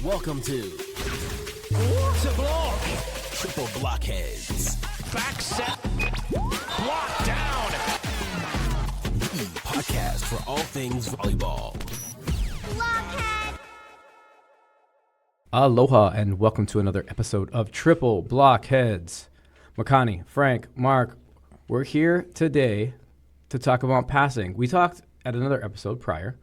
Welcome to Triple Blockheads. Back set, block down. The podcast for all things volleyball. Blockhead. Aloha and welcome to another episode of Triple Blockheads. Makani, Frank, Mark, we're here today to talk about passing. We talked at another episode prior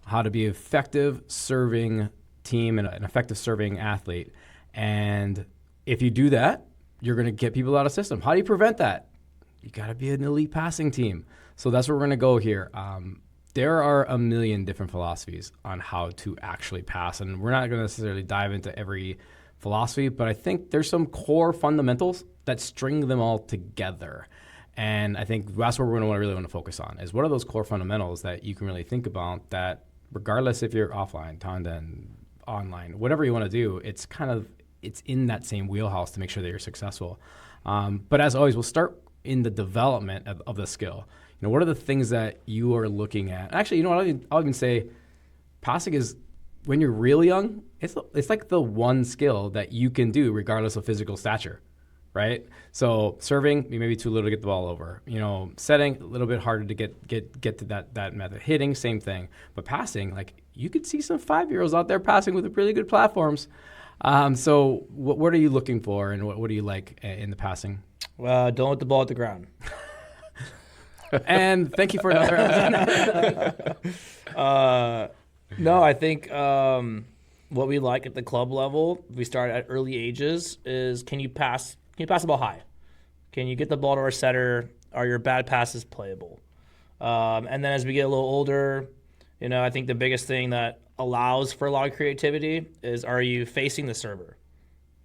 how to be an effective serving team and an effective serving athlete. And if you do that, you're going to get people out of system. How do you prevent that? You got to be an elite passing team. So that's where we're going to go here. There are a million different philosophies on how to actually pass, and we're not going to necessarily dive into every philosophy, but I think there's some core fundamentals that string them all together. And I think that's what we're going to really want to focus on is what are those core fundamentals that you can really think about that regardless if you're offline, Tanden, online, whatever you want to do, it's in that same wheelhouse to make sure that you're successful. But as always, we'll start in the development of the skill. You know, what are the things that you are looking at? Actually, you know what? I'll even say passing is, when you're really young, it's like the one skill that you can do regardless of physical stature, right? So serving, you may be too little to get the ball over. You know, setting, a little bit harder to get to that method. Hitting, same thing. But passing, like you could see some 5-year-olds out there passing with really good platforms. So what are you looking for, and what do you like in the passing? Don't let the ball at the ground. And thank you for another episode. No, I think what we like at the club level, we start at early ages, is can you pass the ball high? Can you get the ball to our setter? Are your bad passes playable? And then as we get a little older, you know, I think the biggest thing that allows for a lot of creativity is, are you facing the server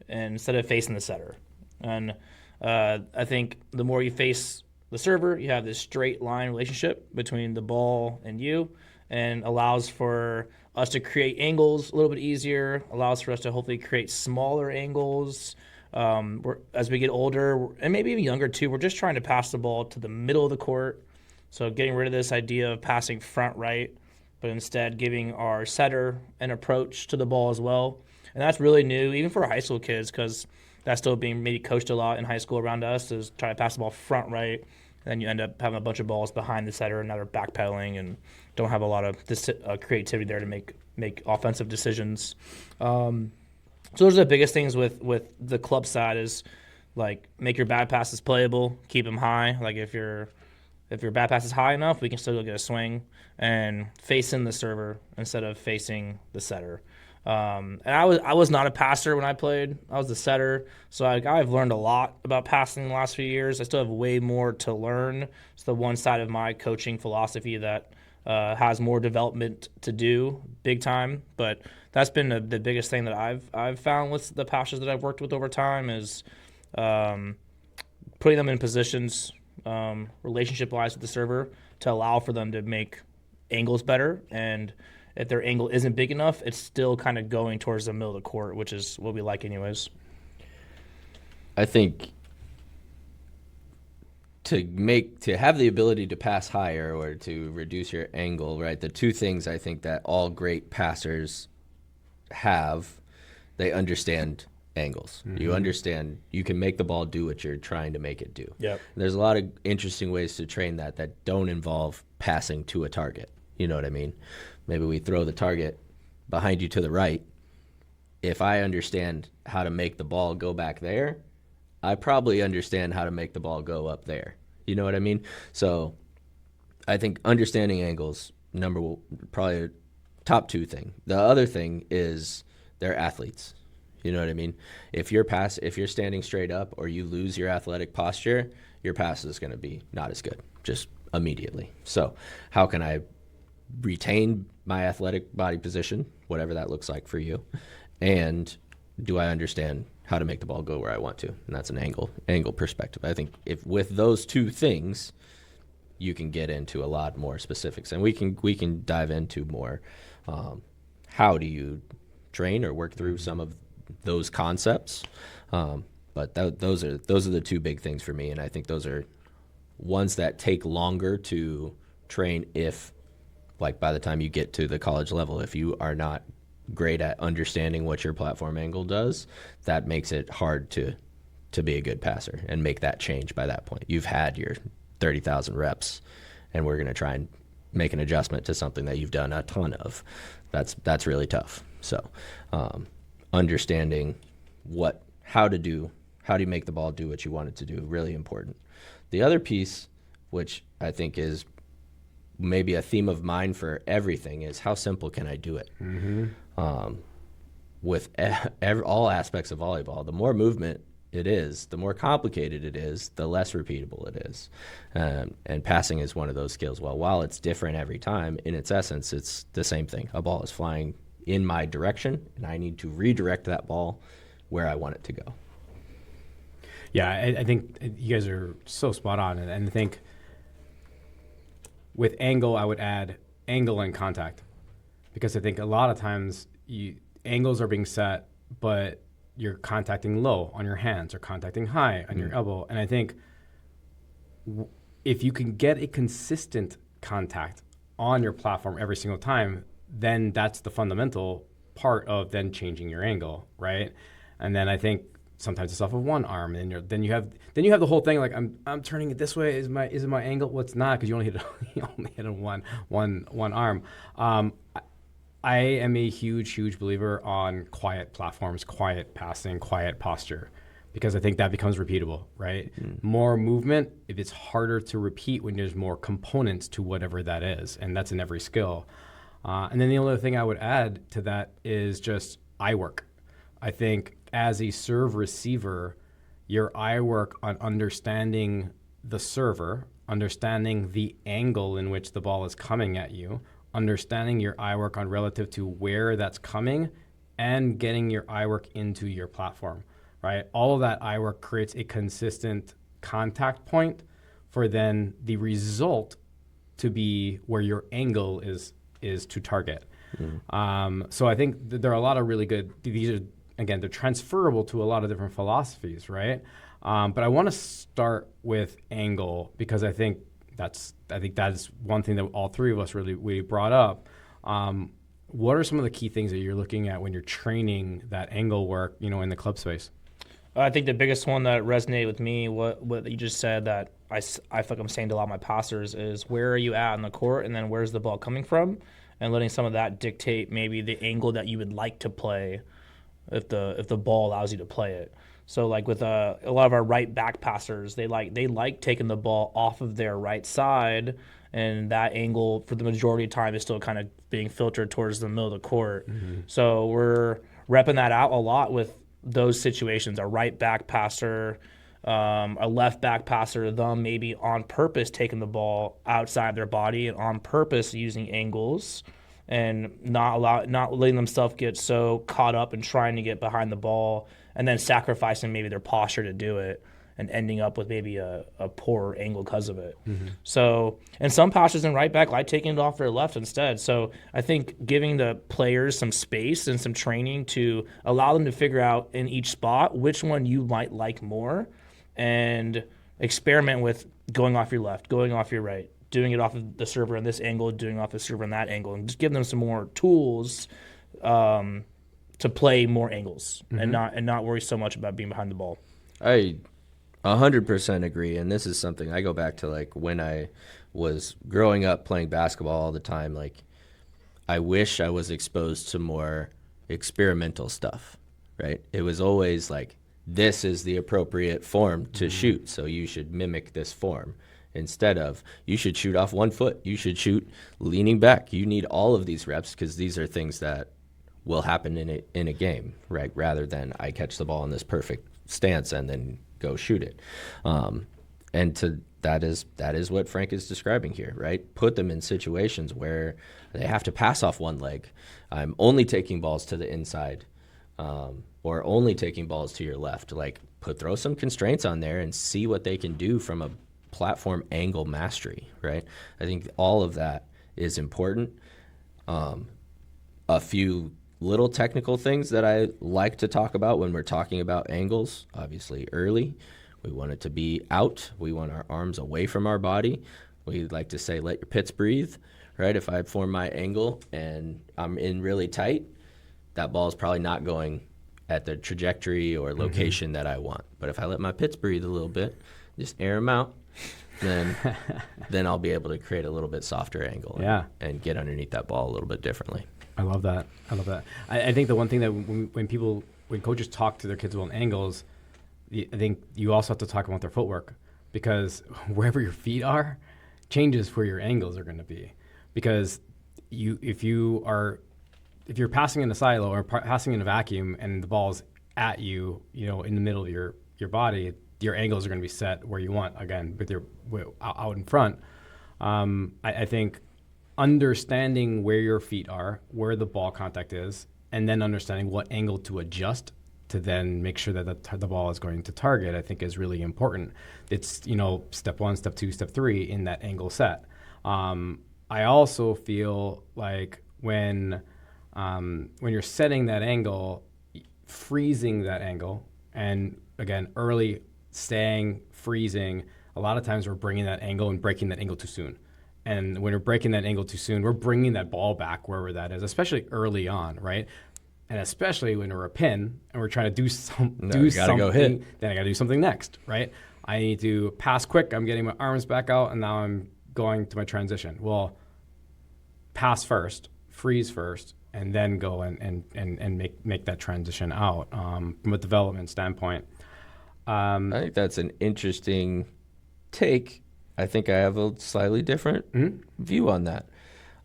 instead of facing the setter? And I think the more you face the server, you have this straight line relationship between the ball and you, and allows for us to create angles a little bit easier, allows for us to hopefully create smaller angles. As we get older, and maybe even younger too, we're just trying to pass the ball to the middle of the court. So getting rid of this idea of passing front right, but instead giving our setter an approach to the ball as well. And that's really new, even for high school kids, because that's still being maybe coached a lot in high school around us, is try to pass the ball front right, and then you end up having a bunch of balls behind the setter and now they're backpedaling and don't have a lot of creativity there to make offensive decisions. So those are the biggest things with the club side is, like, make your bad passes playable, keep them high. Like if your bad pass is high enough, we can still get a swing, and facing the server instead of facing the setter. And I was not a passer when I played. I was the setter. So I've learned a lot about passing in the last few years. I still have way more to learn. It's the one side of my coaching philosophy that has more development to do, big time. But that's been the biggest thing that I've found with the passers that I've worked with over time is putting them in positions relationship-wise with the server to allow for them to make angles better. And if their angle isn't big enough, it's still kind of going towards the middle of the court, which is what we like anyways. I think to have the ability to pass higher or to reduce your angle, right, the two things I think that all great passers have, they understand angles. Mm-hmm. You understand you can make the ball do what you're trying to make it do. Yep. There's a lot of interesting ways to train that don't involve passing to a target. You know what I mean? Maybe we throw the target behind you to the right. If I understand how to make the ball go back there, I probably understand how to make the ball go up there. You know what I mean? So I think understanding angles, probably top two thing. The other thing is they're athletes. You know what I mean? If you're standing straight up or you lose your athletic posture, your pass is going to be not as good, just immediately. So how can I retain my athletic body position, whatever that looks like for you, and do I understand how to make the ball go where I want to? And that's an angle perspective. I think if with those two things, you can get into a lot more specifics, and we can dive into more. How do you train or work through some of those concepts? But those are the two big things for me, and I think those are ones that take longer to train if, like, by the time you get to the college level, if you are not great at understanding what your platform angle does, that makes it hard to be a good passer and make that change by that point. You've had your 30,000 reps, and we're going to try and make an adjustment to something that you've done a ton of. That's really tough. So understanding how do you make the ball do what you want it to do, really important. The other piece, which I think is maybe a theme of mine for everything, is how simple can I do it? With all aspects of volleyball, the more movement it is, the more complicated it is, the less repeatable it is. And passing is one of those skills. Well, while it's different every time, in its essence, it's the same thing. A ball is flying in my direction, and I need to redirect that ball where I want it to go. Yeah, I think you guys are so spot on. And I think with angle, I would add angle and contact, because I think a lot of times angles are being set, but you're contacting low on your hands or contacting high on your elbow. And I think if you can get a consistent contact on your platform every single time, then that's the fundamental part of then changing your angle, right? And then I think sometimes it's off of one arm, and then you have the whole thing like I'm turning it this way. Is it my angle? Well, it's not, because you only hit it on one arm. I am a huge believer on quiet platforms, quiet passing, quiet posture, because I think that becomes repeatable, right? More movement, if it's harder to repeat when there's more components to whatever that is, and that's in every skill. And then the only other thing I would add to that is just eye work. I think as a serve receiver, your eye work on understanding the server, understanding the angle in which the ball is coming at you, understanding your eye work on relative to where that's coming, and getting your eye work into your platform, right? All of that eye work creates a consistent contact point for then the result to be where your angle is to target. So I think there are a lot of really good, these are, again, they're transferable to a lot of different philosophies, right? But I want to start with angle, because I think that is one thing that all three of us we brought up. What are some of the key things that you're looking at when you're training that angle work, in the club space? I think the biggest one that resonated with me, what you just said, that I feel like I'm saying to a lot of my passers, is where are you at on the court, and then where's the ball coming from, and letting some of that dictate maybe the angle that you would like to play if the ball allows you to play it. So like with a lot of our right back passers, they like taking the ball off of their right side, and that angle for the majority of time is still kind of being filtered towards the middle of the court. So we're repping that out a lot with those situations. A right back passer, a left back passer, them maybe on purpose taking the ball outside their body and on purpose using angles, and not letting themselves get so caught up in trying to get behind the ball, and then sacrificing maybe their posture to do it, and ending up with maybe a poor angle because of it. So, and some passers in right back like taking it off their left instead. So I think giving the players some space and some training to allow them to figure out in each spot which one you might like more, and experiment with going off your left, going off your right, doing it off of the server in this angle, doing off the server in that angle, and just give them some more tools to play more angles, and not worry so much about being behind the ball. I 100% agree, and this is something I go back to, like when I was growing up playing basketball all the time. Like, I wish I was exposed to more experimental stuff, right? It was always like, this is the appropriate form to shoot, so you should mimic this form. Instead of, you should shoot off 1 foot, you should shoot leaning back. You need all of these reps, because these are things that will happen in a game, right? Rather than I catch the ball in this perfect stance and then go shoot it. That is what Frank is describing here, right? Put them in situations where they have to pass off one leg. I'm only taking balls to the inside, or only taking balls to your left. Like, throw some constraints on there and see what they can do from a platform angle mastery, right? I think all of that is important. A few little technical things that I like to talk about when we're talking about angles. Obviously, early, we want it to be out. We want our arms away from our body. We like to say, let your pits breathe, right? If I form my angle and I'm in really tight, that ball is probably not going at the trajectory or location that I want. But if I let my pits breathe a little bit, just air them out, then I'll be able to create a little bit softer angle and get underneath that ball a little bit differently. I love that. I think the one thing that when coaches talk to their kids about angles, I think you also have to talk about their footwork, because wherever your feet are changes where your angles are going to be. Because if you're passing in a silo or passing in a vacuum and the ball's at you, in the middle of your body, your angles are going to be set where you want, again, with your out in front. I think understanding where your feet are, where the ball contact is, and then understanding what angle to adjust to then make sure that the ball is going to target, I think is really important. It's, step 1, step 2, step 3 in that angle set. I also feel like when you're setting that angle, freezing that angle, and again, early staying, freezing, a lot of times we're bringing that angle and breaking that angle too soon. And when we're breaking that angle too soon, we're bringing that ball back wherever that is, especially early on, right? And especially when we're a pin and we're trying to do something, go hit. Then I got to do something next, right? I need to pass quick. I'm getting my arms back out, and now I'm going to my transition. Well, pass first, freeze first, and then go and make that transition out from a development standpoint. I think that's an interesting take. I think I have a slightly different view on that.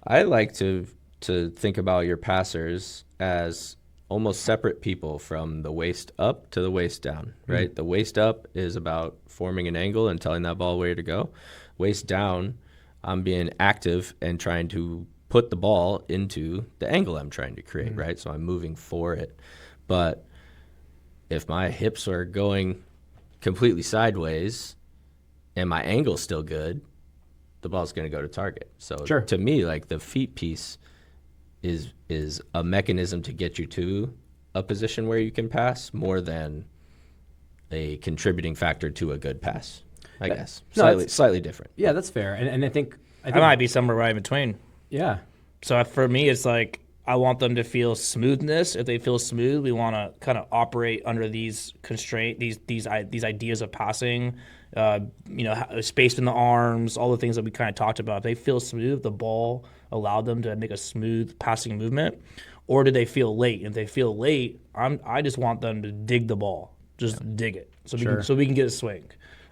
I like to think about your passers as almost separate people from the waist up to the waist down, right? The waist up is about forming an angle and telling that ball where to go. Waist down, I'm being active and trying to put the ball into the angle I'm trying to create, right? So I'm moving for it. But if my hips are going completely sideways and my angle's still good, the ball's going to go to target. So to me, like, the feet piece is a mechanism to get you to a position where you can pass more than a contributing factor to a good pass, I guess. Slightly different. Yeah, that's fair. And I think I might be somewhere right in between. Yeah. So for me, it's like I want them to feel smoothness. If they feel smooth, we want to kind of operate under these constraints, these ideas of passing, space in the arms, all the things that we kind of talked about. If they feel smooth, the ball allowed them to make a smooth passing movement, or do they feel late? If they feel late, I just want them to dig the ball, dig it, so we can get a swing.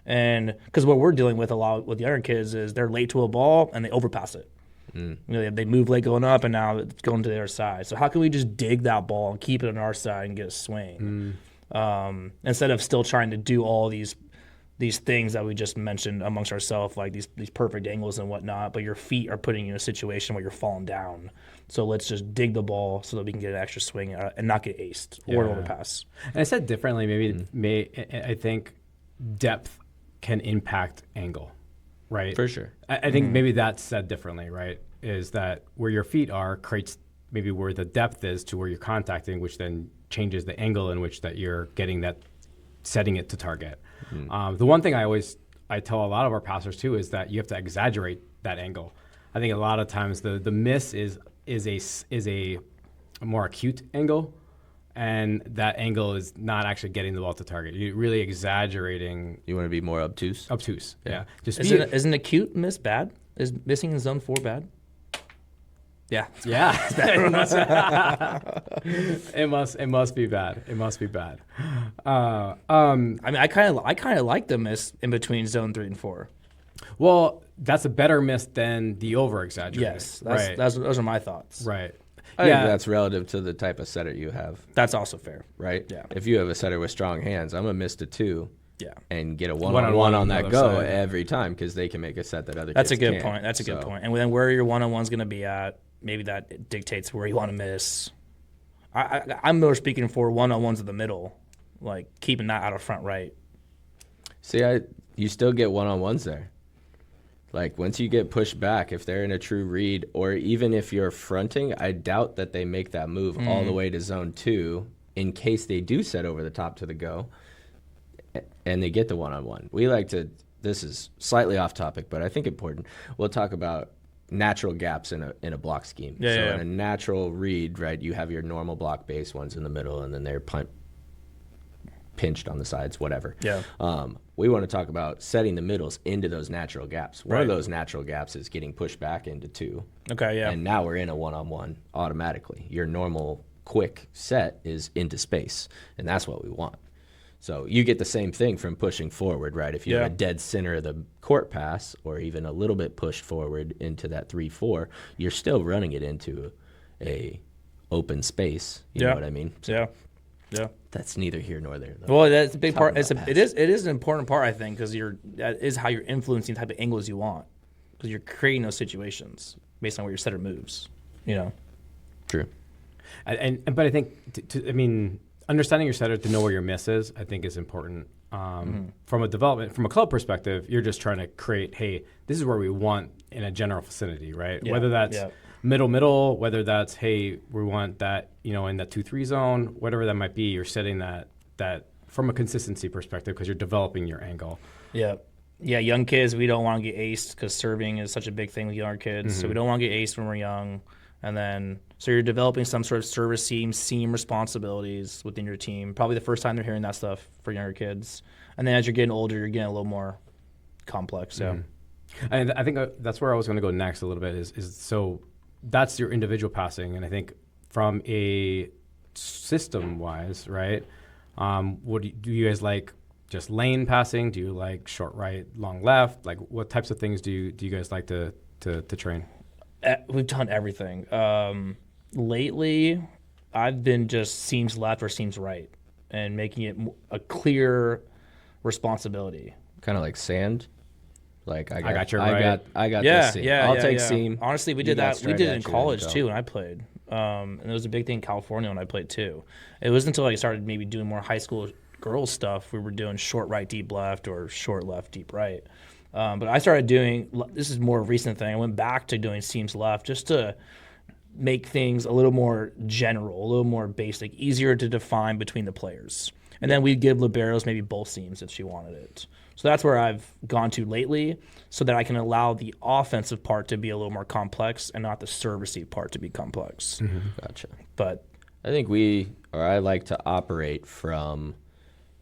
And because what we're dealing with a lot with the other kids is they're late to a ball and they overpass it. They move late going up, and now it's going to their side. So how can we just dig that ball and keep it on our side and get a swing, instead of still trying to do all these things that we just mentioned amongst ourselves, like these perfect angles and whatnot, but your feet are putting you in a situation where you're falling down. So let's just dig the ball so that we can get an extra swing and not get aced or overpass. And I said differently, I think depth can impact angle, right? For sure. I think maybe that's said differently, right? Is that where your feet are creates maybe where the depth is to where you're contacting, which then changes the angle in which that you're getting that, setting it to target. The one thing I tell a lot of our passers too is that you have to exaggerate that angle. I think a lot of times the miss is a more acute angle, and that angle is not actually getting the ball to target. You're really exaggerating. You want to be more obtuse? Obtuse, yeah. Isn't acute miss bad? Is missing in zone 4 bad? Yeah. Yeah. It must be bad. It must be bad. I mean, I kind of like the miss in between zone 3 and 4. Well, that's a better miss than the over exaggeration. Yes, those are my thoughts. Right. I think that's relative to the type of setter you have. That's also fair. Right? Yeah. If you have a setter with strong hands, I'm going to miss to 2. Yeah. And get a one-on-one on that go every time, because they can make a set that other kids can't. That's a good point. And then where your one-on-one's going to be at, maybe that dictates where you want to miss. I'm more speaking for one-on-ones in the middle, like keeping that out of front right. See, you still get one-on-ones there. Like, once you get pushed back, if they're in a true read, or even if you're fronting, I doubt that they make that move all the way to zone 2 in case they do set over the top to the go and they get the one-on-one. We like to, this is slightly off topic, but I think important. We'll talk about natural gaps in a block scheme. Yeah, so yeah. in a natural read, right, you have your normal block base ones in the middle, and then they're pinched on the sides, whatever. Yeah. We want to talk about setting the middles into those natural gaps. One Right. of those natural gaps is getting pushed back into 2. Okay, yeah. And now we're in a one-on-one automatically. Your normal quick set is into space, and that's what we want. So you get the same thing from pushing forward, right? If you have a dead center of the court pass or even a little bit pushed forward into that 3-4, you're still running it into a open space. You know what I mean? So Yeah. that's neither here nor there, though. Well, that's a big part. Talking about It is an important part, I think, because that is how you're influencing the type of angles you want, because you're creating those situations based on where your setter moves. You know. True. But I think understanding your setter to know where your miss is, I think, is important. From a club perspective, you're just trying to create, hey, this is where we want in a general vicinity, right? Yeah, Whether that's yeah. middle, whether that's, hey, we want that, in that 2-3 zone, whatever that might be, you're setting that from a consistency perspective because you're developing your angle. Yeah. Yeah, young kids, we don't want to get aced because serving is such a big thing with younger kids. So we don't want to get aced when we're young. And then, so you're developing some sort of service seam responsibilities within your team. Probably the first time they're hearing that stuff for younger kids. And then as you're getting older, you're getting a little more complex. Yeah. And I think that's where I was going to go next a little bit is so that's your individual passing. And I think from a system-wise, right, do you guys like just lane passing? Do you like short right, long left? Like what types of things do you guys like to train? We've done everything. Lately, I've been just seams left or seams right and making it a clear responsibility. Kind of like sand. Like I got your right. I got Yeah, this seam. yeah, I'll yeah, take yeah. seam. Honestly, we You did got that. We straight did it at in you college and go. too when I played. And it was a big thing in California when I played too. It wasn't until I started maybe doing more high school girls stuff we were doing short right, deep left, or short left, deep right. But I started doing, this is more a recent thing, I went back to doing seams left just to make things a little more general, a little more basic, easier to define between the players. And then we'd give liberos maybe both seams if she wanted it. So that's where I've gone to lately so that I can allow the offensive part to be a little more complex and not the serve receive part to be complex. Gotcha. But I think I like to operate from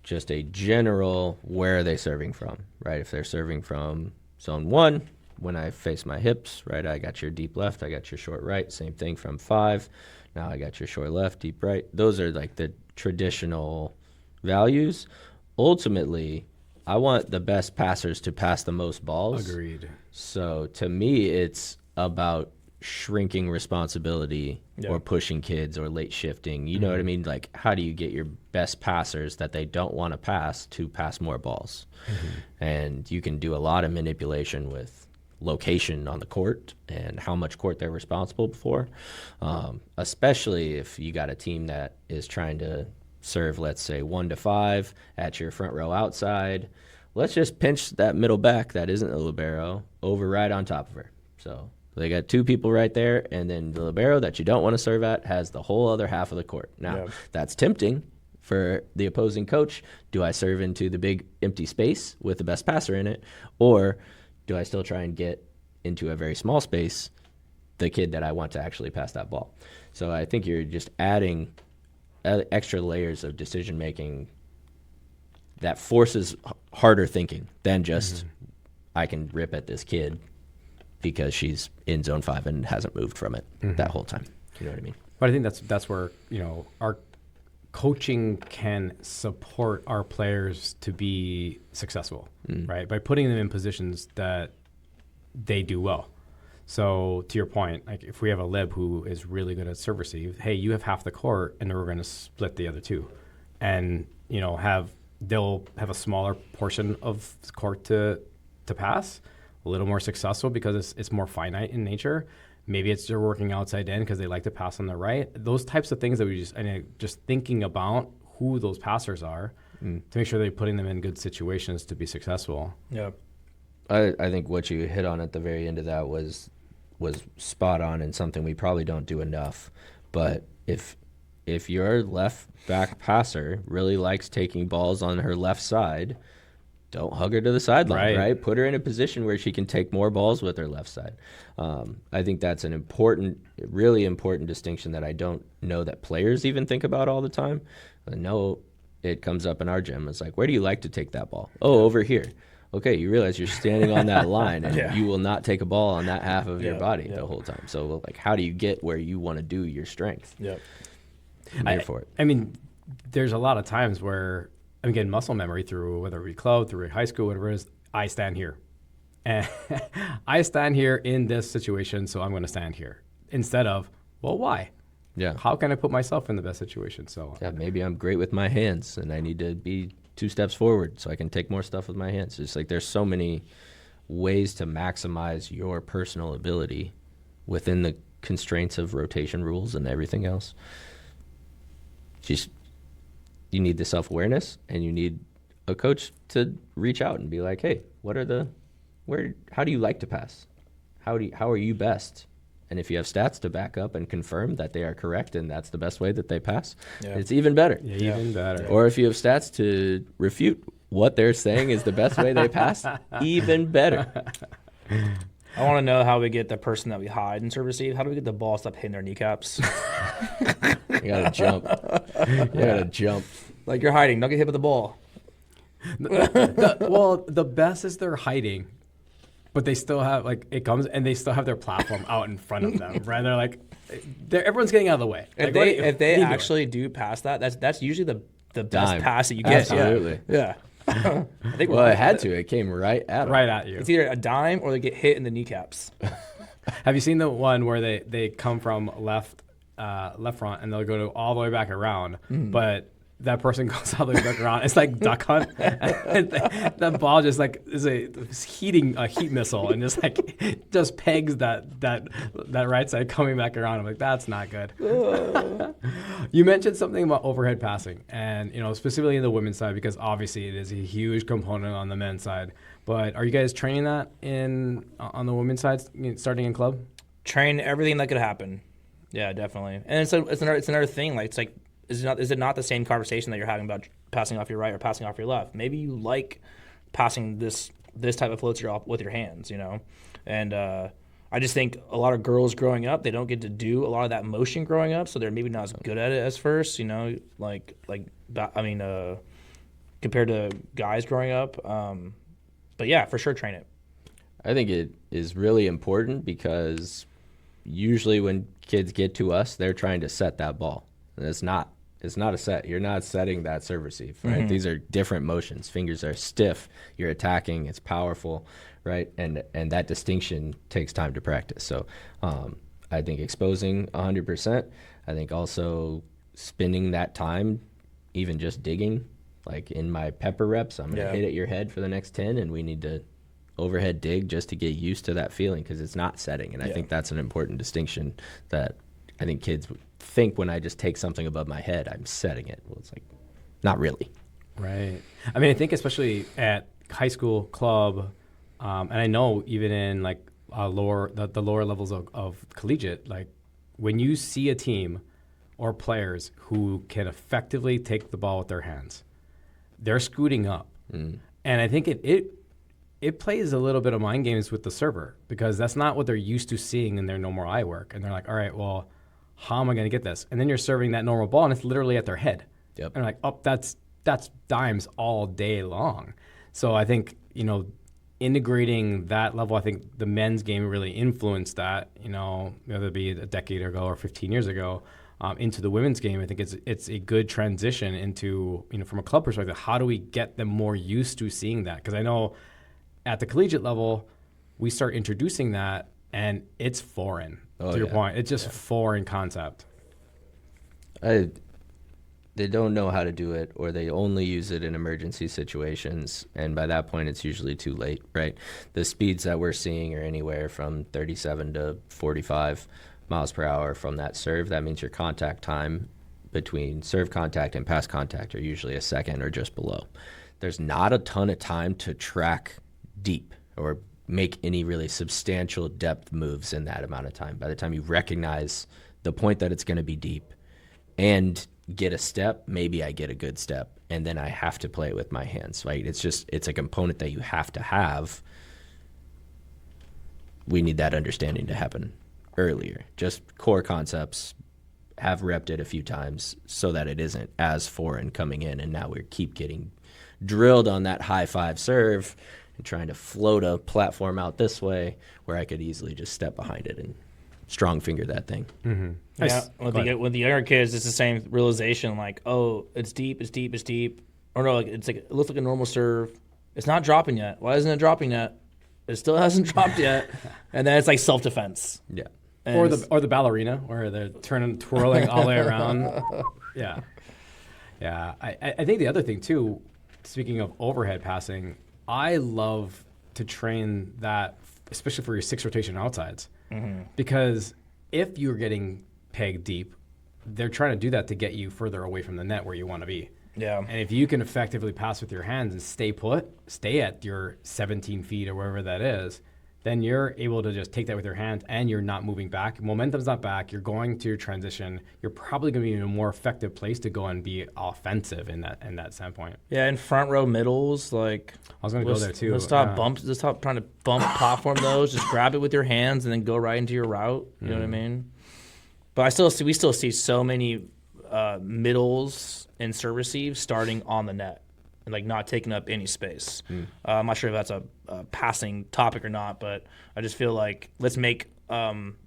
just a general where are they serving from, right? If they're serving from zone 1, when I face my hips, right, I got your deep left, I got your short right, same thing from 5. Now I got your short left, deep right. Those are like the traditional values. Ultimately, I want the best passers to pass the most balls. Agreed. So to me, it's about shrinking responsibility or pushing kids or late shifting. You know what I mean? Like, how do you get your best passers that they don't want to pass more balls? And you can do a lot of manipulation with location on the court and how much court they're responsible for, especially if you got a team that is trying to serve, let's say, 1 to 5 at your front row outside. Let's just pinch that middle back that isn't a libero over right on top of her. So they got 2 people right there, and then the libero that you don't want to serve at has the whole other half of the court. Now, that's tempting for the opposing coach. Do I serve into the big empty space with the best passer in it, or do I still try and get into a very small space the kid that I want to actually pass that ball? So I think you're just adding extra layers of decision-making that forces harder thinking than just I can rip at this kid because she's in zone 5 and hasn't moved from it that whole time. You know what I mean? But I think that's where, our coaching can support our players to be successful, right? By putting them in positions that they do well. So to your point, like if we have a lib who is really good at serve receive, hey, you have half the court and then we're going to split the other 2. And, they'll have a smaller portion of court to pass, a little more successful because it's more finite in nature. Maybe it's they're working outside in because they like to pass on the right. Those types of things that we just thinking about who those passers are to make sure they're putting them in good situations to be successful. yeah, I think what you hit on at the very end of that was spot on and something we probably don't do enough. But if your left back passer really likes taking balls on her left side, don't hug her to the sideline, Right. right? Put her in a position where she can take more balls with her left side. I think that's an really important distinction that I don't know that players even think about all the time. I know it comes up in our gym. It's like, where do you like to take that ball? Oh, over here. Okay, you realize you're standing on that line, and you will not take a ball on that half of your body the whole time. So, like, how do you get where you want to do your strength? Yep. I'm here for it. I mean, there's a lot of times where I'm getting muscle memory through whether it be club, through high school, whatever it is. I stand here. And I stand here in this situation, so I'm going to stand here. Instead of, well, why? Yeah. How can I put myself in the best situation? So Yeah, maybe I'm great with my hands, and I need to be 2 steps forward so I can take more stuff with my hands. It's like there's so many ways to maximize your personal ability within the constraints of rotation rules and everything else. You need the self-awareness, and you need a coach to reach out and be like, hey, how do you like to pass? How are you best? And if you have stats to back up and confirm that they are correct and that's the best way that they pass, it's even better. even better. Or if you have stats to refute what they're saying is the best way they pass, even better. I want to know how we get the person that we hide in serve receive. How do we get the ball to stop hitting their kneecaps? You gotta jump. You gotta jump. Like, you're hiding. Don't get hit with the ball. Well, the best is they're hiding, but they still have they still have their platform out in front of them, right? They're like, everyone's getting out of the way. If Like, they what are you actually do pass that, that's usually the best Dime. pass that you get. Absolutely. Yeah. I think Well, it had to. It came right at doing? him. Right at you. It's either a dime or they get hit in the kneecaps. Have you seen the one where they come from left front and they'll go all the way back around, but that person goes all the way back around? It's like duck hunt. And that ball just like is a heat missile and just pegs that right side coming back around. I'm like, that's not good. You mentioned something about overhead passing, and specifically in the women's side, because obviously it is a huge component on the men's side. But are you guys training that on the women's side, starting in club? Train everything that could happen. Yeah, definitely. And it's another thing. Like, it's like, is it not the same conversation that you're having about passing off your right or passing off your left? Maybe you like passing this type of floater with your hands, And I just think a lot of girls growing up, they don't get to do a lot of that motion growing up, so they're maybe not as good at it as first, compared to guys growing up. But yeah, for sure, train it. I think it is really important because usually when kids get to us, they're trying to set that ball. And it's not a set. You're not setting that serve receive, right? These are different motions. Fingers are stiff. You're attacking. It's powerful, right? And that distinction takes time to practice. So I think exposing 100%. I think also spending that time, even just digging. Like in my pepper reps, I'm going to hit at your head for the next 10, and we need to overhead dig just to get used to that feeling because it's not setting. And I think that's an important distinction that I think kids think when I just take something above my head, I'm setting it. Well, it's like, not really. Right. I mean, I think especially at high school, club, and I know even in like the lower levels of collegiate, like when you see a team or players who can effectively take the ball with their hands, they're scooting up. And I think it plays a little bit of mind games with the server because that's not what they're used to seeing in their normal eye work. And they're like, all right, well, how am I going to get this? And then you're serving that normal ball, and it's literally at their head. Yep. And they're like, oh, that's dimes all day long. So I think, integrating that level, I think the men's game really influenced that, whether it be a decade ago or 15 years ago, into the women's game. I think it's a good transition into, from a club perspective, how do we get them more used to seeing that? Because I know at the collegiate level, we start introducing that, and it's foreign. To your point, it's just foreign concept. They don't know how to do it, or they only use it in emergency situations, and by that point, it's usually too late, right? The speeds that we're seeing are anywhere from 37 to 45 miles per hour from that serve. That means your contact time between serve contact and pass contact are usually a second or just below. There's not a ton of time to track deep or make any really substantial depth moves in that amount of time. By the time you recognize the point that it's going to be deep and get a step, maybe I get a good step, and then I have to play it with my hands, right? It's a component that you have to have. We need that understanding to happen earlier. Just core concepts, have repped it a few times so that it isn't as foreign coming in, and now we keep getting drilled on that high five serve and trying to float a platform out this way where I could easily just step behind it and strong finger that thing. Mm-hmm. Yeah, with the younger kids, it's the same realization. Like, oh, it's deep, or no, like it looks like a normal serve. It's not dropping yet. Why isn't it dropping yet? It still hasn't dropped yet. And then it's like self defense. Yeah, or the ballerina where they're twirling all the way around. Yeah, yeah. I think the other thing too, speaking of overhead passing, I love to train that, especially for your 6 rotation outsides. Mm-hmm. Because if you're getting pegged deep, they're trying to do that to get you further away from the net where you want to be. Yeah. And if you can effectively pass with your hands and stay at your 17 feet or wherever that is, then you're able to just take that with your hands and you're not moving back. Momentum's not back. You're going to your transition. You're probably going to be in a more effective place to go and be offensive in that standpoint. Yeah, in front row middles, like I was going to go there too. Let's stop trying to bump platform those. Just grab it with your hands and then go right into your route. You know what I mean? But we still see so many middles and serve receives starting on the net and like not taking up any space. I'm not sure if that's a passing topic or not, but I just feel like let's make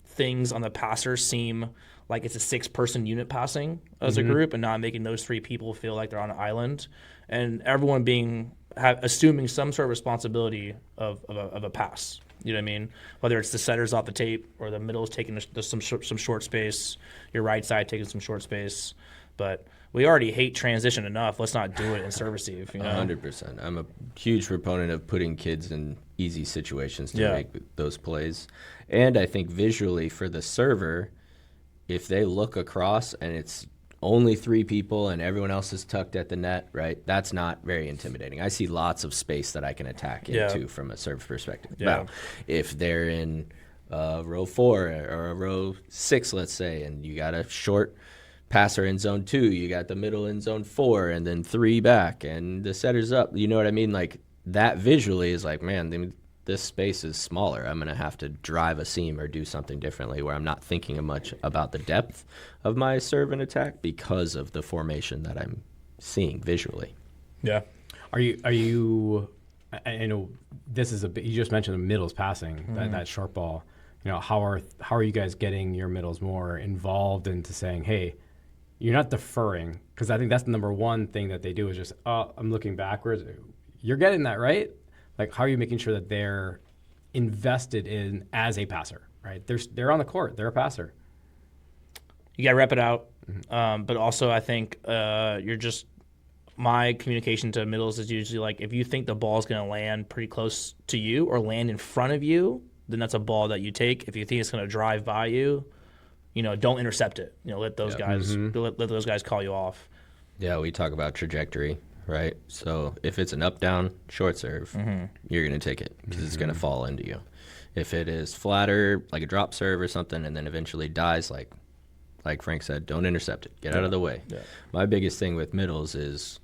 things on the passer seem like it's a 6-person unit passing as a group, and not making those 3 people feel like they're on an island, and everyone assuming some sort of responsibility of a pass. You know what I mean? Whether it's the setters off the tape or the middle is taking some short space, your right side taking some short space, but we already hate transition enough. Let's not do it in serve receive. 100%. I'm a huge proponent of putting kids in easy situations to make those plays. And I think visually for the server, if they look across and it's only 3 people and everyone else is tucked at the net, right, that's not very intimidating. I see lots of space that I can attack into from a serve perspective. Yeah. Now, if they're in row 4 or a row 6, let's say, and you got a short passer in zone 2, you got the middle in zone 4, and then 3 back, and the setter's up. You know what I mean? Like, that visually is like, man, this space is smaller. I'm going to have to drive a seam or do something differently where I'm not thinking much about the depth of my serve and attack because of the formation that I'm seeing visually. Yeah. Are you? I know this is you just mentioned the middles passing, that short ball. You know, how are you guys getting your middles more involved into saying, hey, you're not deferring, because I think that's the number one thing that they do is just, oh, I'm looking backwards. You're getting that, right? Like, how are you making sure that they're invested in as a passer, right? They're on the court. They're a passer. You got to rep it out. But also I think my communication to middles is usually like, if you think the ball is going to land pretty close to you or land in front of you, then that's a ball that you take. If you think it's going to drive by you, don't intercept it. Let those guys let those guys call you off. Yeah, we talk about trajectory, right? So if it's an up-down short serve, you're going to take it because it's going to fall into you. If it is flatter, like a drop serve or something, and then eventually dies, like Frank said, don't intercept it. Get out of the way. Yeah. My biggest thing with middles is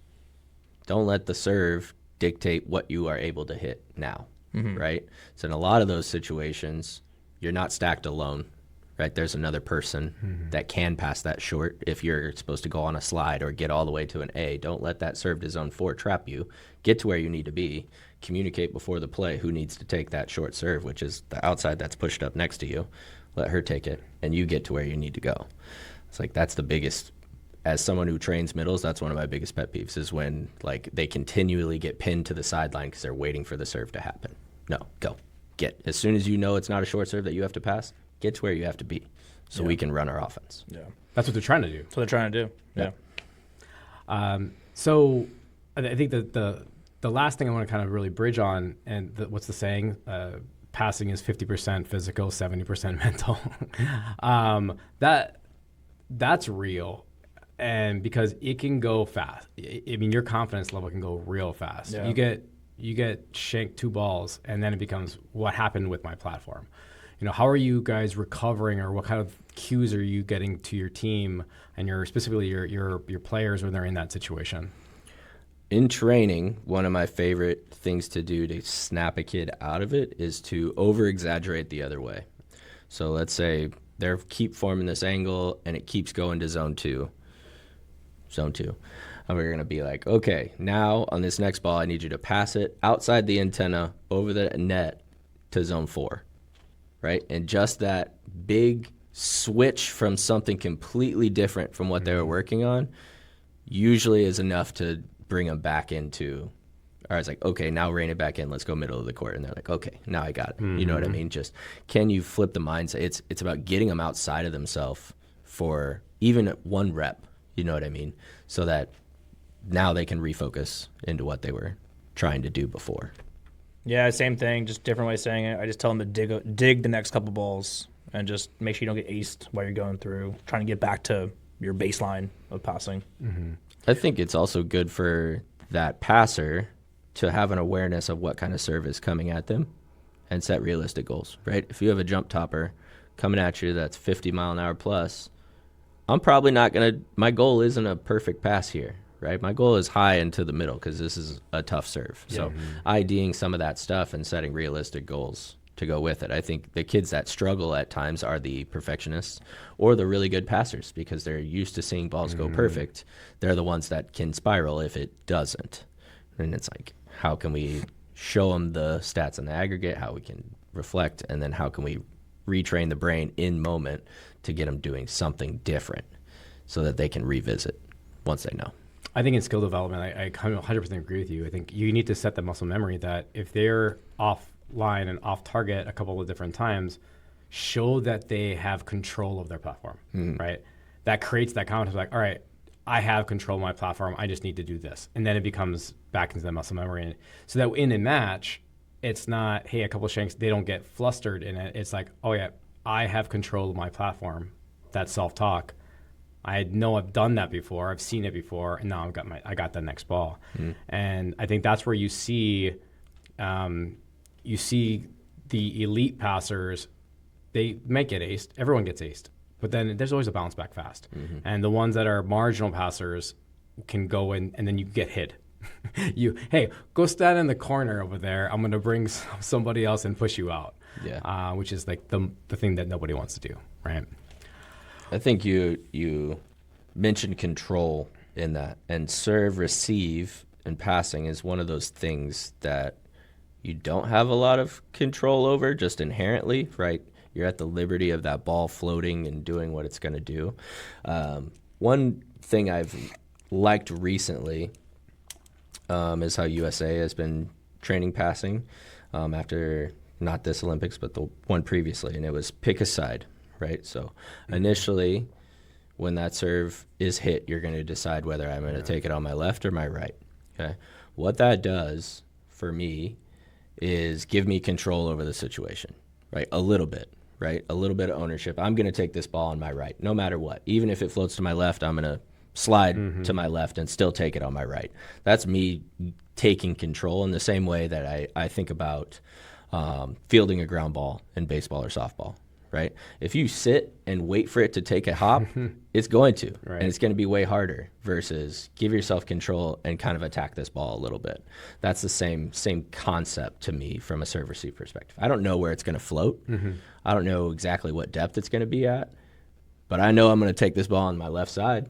don't let the serve dictate what you are able to hit now, right? So in a lot of those situations, you're not stacked alone. Right, there's another person that can pass that short. If you're supposed to go on a slide or get all the way to an A, don't let that serve to zone 4 trap you. Get to where you need to be. Communicate before the play who needs to take that short serve, which is the outside that's pushed up next to you. Let her take it, and you get to where you need to go. It's like that's the biggest. As someone who trains middles, that's one of my biggest pet peeves is when like they continually get pinned to the sideline because they're waiting for the serve to happen. No, go. Get. As soon as you know it's not a short serve that you have to pass, get to where you have to be so we can run our offense. Yeah. That's what they're trying to do. That's what they're trying to do. Yeah. So I think that the last thing I want to kind of really bridge on, and what's the saying? Passing is 50% physical, 70% mental. That's real. And because it can go fast. I mean, your confidence level can go real fast. Yeah. You get shanked 2 balls, and then it becomes what happened with my platform. how are you guys recovering, or what kind of cues are you getting to your team and specifically your players when they're in that situation? In training, one of my favorite things to do to snap a kid out of it is to over-exaggerate the other way. So let's say they keep forming this angle and it keeps going to zone two. And we're going to be like, okay, now on this next ball, I need you to pass it outside the antenna over the net to zone 4, right? And just that big switch from something completely different from what they were working on usually is enough to bring them back into, or it's like, okay, now rein it back in. Let's go middle of the court. And they're like, okay, now I got it. You know what I mean? Just, can you flip the mindset? It's about getting them outside of themselves for even one rep, you know what I mean? So that now they can refocus into what they were trying to do before. Yeah, same thing, just different way of saying it. I just tell them to dig the next couple balls and just make sure you don't get aced while you're going through, trying to get back to your baseline of passing. I think it's also good for that passer to have an awareness of what kind of serve is coming at them and set realistic goals, right? If you have a jump topper coming at you that's 50 mile an hour plus, I'm probably not going to, my goal isn't a perfect pass here, right? My goal is high into the middle because this is a tough serve. So IDing some of that stuff and setting realistic goals to go with it. I think the kids that struggle at times are the perfectionists or the really good passers because they're used to seeing balls go perfect. They're the ones that can spiral if it doesn't. And it's like, how can we show them the stats in the aggregate, how we can reflect, and then how can we retrain the brain in moment to get them doing something different so that they can revisit once they know. I think in skill development, I 100% agree with you. I think you need to set the muscle memory that if they're offline and off target a couple of different times, show that they have control of their platform, right? That creates that confidence, like, all right, I have control of my platform. I just need to do this. And then it becomes back into the muscle memory. So that in a match, it's not, hey, a couple of shanks, they don't get flustered in it. It's like, oh yeah, I have control of my platform. That's self-talk. I know I've done that before. I've seen it before, and now I got the next ball. And I think that's where you see the elite passers. They might get aced. Everyone gets aced, but then there's always a bounce back fast. And the ones that are marginal passers can go in, and then you get hit. Hey, go stand in the corner over there. I'm going to bring somebody else and push you out. Yeah, which is like the thing that nobody wants to do, right? I think you mentioned control in that, and serve, receive, and passing is one of those things that you don't have a lot of control over just inherently, right? You're at the liberty of that ball floating and doing what it's going to do. One thing I've liked recently is how USA has been training passing after not this Olympics, but the one previously, and it was pick a side. Right, so initially, when that serve is hit, you're going to decide whether I'm going to take it on my left or my right. Okay, what that does for me is give me control over the situation, right? A little bit, right? A little bit of ownership. I'm going to take this ball on my right, no matter what. Even if it floats to my left, I'm going to slide to my left and still take it on my right. That's me taking control in the same way that I think about fielding a ground ball in baseball or softball. Right? If you sit and wait for it to take a hop, it's going to, and it's going to be way harder versus give yourself control and kind of attack this ball a little bit. That's the same concept to me from a serve receive perspective. I don't know where it's going to float. I don't know exactly what depth it's going to be at, but I know I'm going to take this ball on my left side,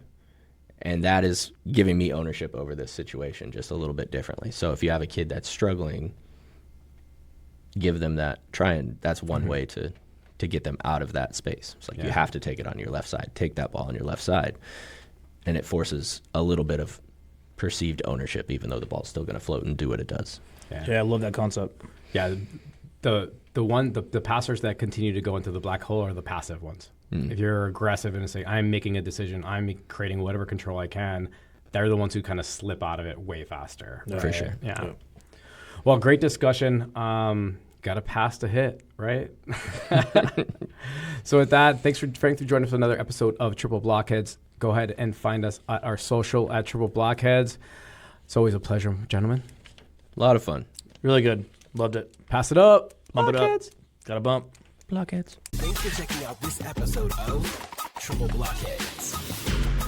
and that is giving me ownership over this situation just a little bit differently. So if you have a kid that's struggling, give them that. That's one way to get them out of that space. It's like you have to take it on your left side. Take that ball on your left side. And it forces a little bit of perceived ownership, even though the ball's still going to float and do what it does. Yeah, I love that concept. Yeah, the passers that continue to go into the black hole are the passive ones. If you're aggressive and say, I'm making a decision, I'm creating whatever control I can, they're the ones who kind of slip out of it way faster. Right? For sure. Yeah. Well, great discussion. Got to pass to hit, right? So with that, thanks for joining us for another episode of Triple Blockheads. Go ahead and find us at our social at Triple Blockheads. It's always a pleasure, gentlemen. A lot of fun. Really good. Loved it. Pass it up. Bump Blockheads. it up. Got a bump. Blockheads. Thanks for checking out this episode of Triple Blockheads.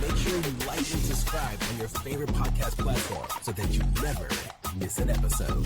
Make sure you like and subscribe on your favorite podcast platform so that you never miss an episode.